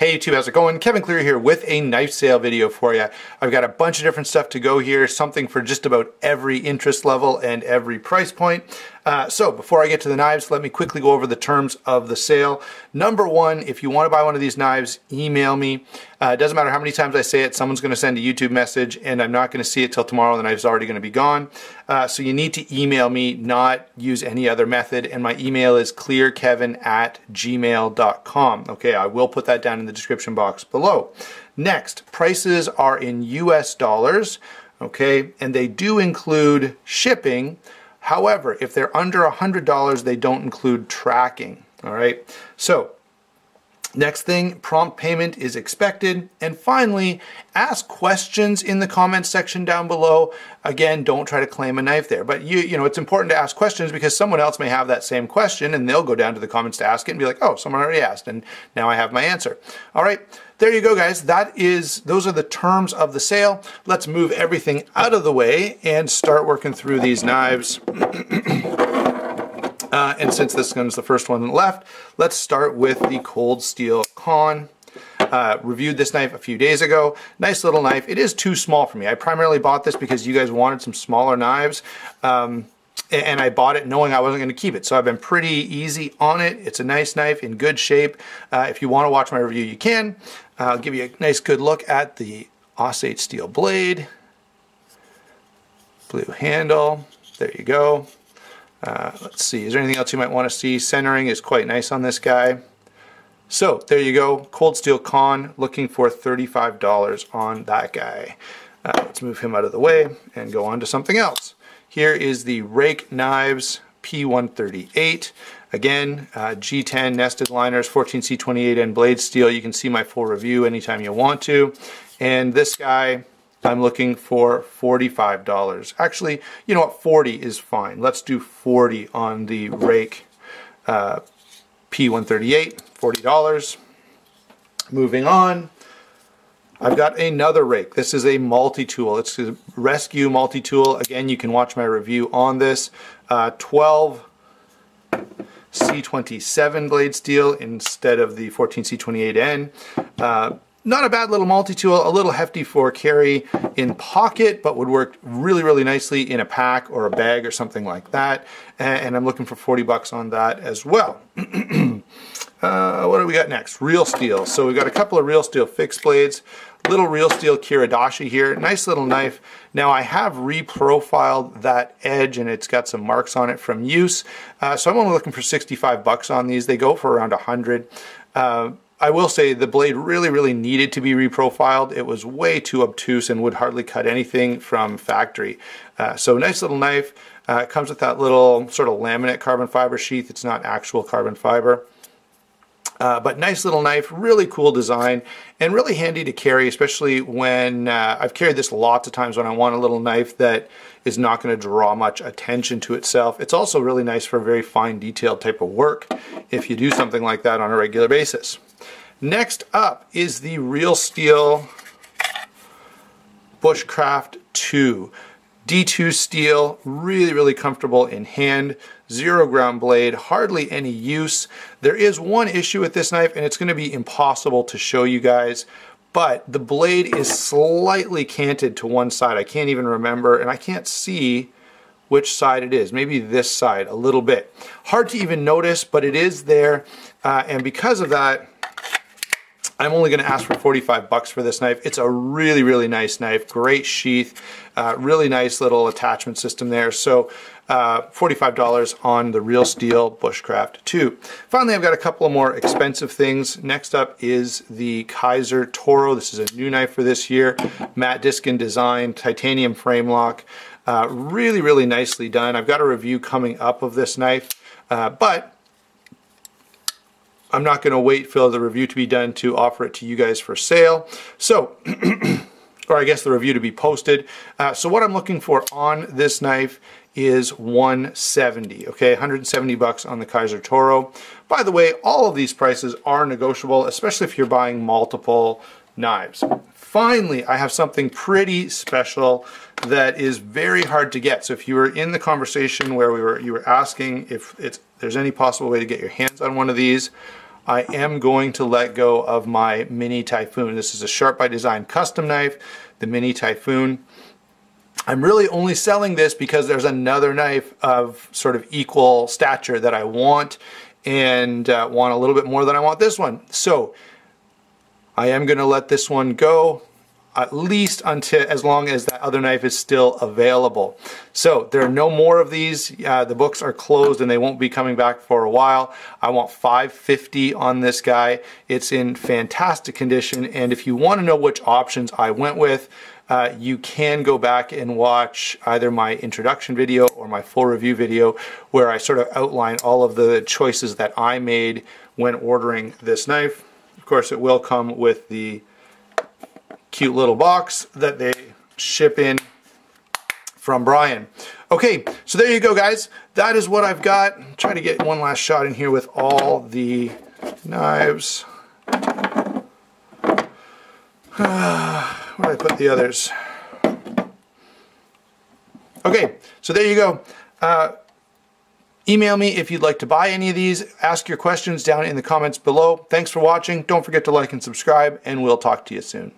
Hey YouTube, how's it going? Kevin Cleary here with a knife sale video for you. I've got a bunch of different stuff to go here, something for just about every interest level and every price point. So before I get to the knives, let me quickly go over the terms of the sale. Number one, if you want to buy one of these knives, email me. It doesn't matter how many times I say it, someone's going to send a YouTube message and I'm not going to see it till tomorrow. The knife's already going to be gone. So you need to email me, not use any other method. And my email is clearkevin@gmail.com. Okay, I will put that down in the description box below. Next, prices are in US dollars, okay, and they do include shipping. However, if they're under $100, they don't include tracking, all right? So, next thing, prompt payment is expected. And finally, ask questions in the comments section down below. Again, don't try to claim a knife there. But you know, it's important to ask questions because someone else may have that same question and they'll go down to the comments to ask it and be like, oh, someone already asked and now I have my answer. All right, there you go, guys. Those are the terms of the sale. Let's move everything out of the way and start working through these knives. And since this one's the first one left, let's start with the Cold Steel Con. Reviewed this knife a few days ago. Nice little knife. It is too small for me. I primarily bought this because you guys wanted some smaller knives. And I bought it knowing I wasn't going to keep it. So I've been pretty easy on it. It's a nice knife in good shape. If you want to watch my review, you can. I'll give you a nice good look at the Osate steel blade. Blue handle. There you go. Let's see, is there anything else you might want to see? Centering is quite nice on this guy. So there you go, Cold Steel Con, looking for $35 on that guy. Let's move him out of the way and go on to something else. Here is the Rake Knives P138. Again, G10 nested liners, 14C28N blade steel. You can see my full review anytime you want to. And this guy, I'm looking for $45. Actually, you know what, 40 is fine. Let's do 40 on the Rake P138, $40. Moving on, I've got another rake. This is a multi-tool. It's a rescue multi-tool. Again, you can watch my review on this. 12 C27 blade steel instead of the 14C28N. Not a bad little multi-tool, a little hefty for carry in pocket, but would work really, really nicely in a pack or a bag or something like that. And I'm looking for 40 bucks on that as well. What do we got next? Realsteel. So we've got a couple of Realsteel fixed blades. Little Realsteel Kiridashi here. Nice little knife. Now I have reprofiled that edge and it's got some marks on it from use. So I'm only looking for 65 bucks on these. They go for around 100. I will say the blade really needed to be reprofiled. It was way too obtuse and would hardly cut anything from factory. So nice little knife. It comes with that little sort of laminate carbon fiber sheath. It's not actual carbon fiber. But nice little knife, really cool design, and really handy to carry, especially when I've carried this lots of times when I want a little knife that is not going to draw much attention to itself. It's also really nice for very fine detailed type of work if you do something like that on a regular basis. Next up is the Realsteel Bushcraft 2. D2 steel, really comfortable in hand, 0 ground blade, hardly any use. There is one issue with this knife and it's going to be impossible to show you guys, but the blade is slightly canted to one side. I can't even remember and I can't see which side it is. Maybe this side a little bit. Hard to even notice, but it is there, and because of that, I'm only going to ask for 45 bucks for this knife. It's a really nice knife, great sheath, really nice little attachment system there. So $45 on the Realsteel Bushcraft 2. Finally, I've got a couple of more expensive things. Next up is the Kizer Toro. This is a new knife for this year. Matte Diskin design, titanium frame lock. Really nicely done. I've got a review coming up of this knife, but I'm not going to wait for the review to be done to offer it to you guys for sale. So, or I guess the review to be posted. So what I'm looking for on this knife is 170, okay, 170 bucks on the Kizer Toro. By the way, all of these prices are negotiable, especially if you're buying multiple knives. Finally, I have something pretty special that is very hard to get. So if you were in the conversation where you were asking if there's any possible way to get your hands on one of these, I am going to let go of my mini Typhoon. This is a Sharp by Design custom knife, the mini Typhoon. I'm really only selling this because there's another knife of sort of equal stature that I want, and want a little bit more than I want this one. So I am going to let this one go, at least until as long as that other knife is still available. So there are no more of these. The books are closed and they won't be coming back for a while. I want $550 on this guy. It's in fantastic condition, and if you want to know which options I went with, you can go back and watch either my introduction video or my full review video where I sort of outline all of the choices that I made when ordering this knife. Of course, it will come with the cute little box that they ship in from Brian. Okay, so there you go, guys. That is what I've got. I'm trying to get one last shot in here with all the knives. Where did I put the others? Okay, so there you go. Email me if you'd like to buy any of these. Ask your questions down in the comments below. Thanks for watching. Don't forget to like and subscribe, and we'll talk to you soon.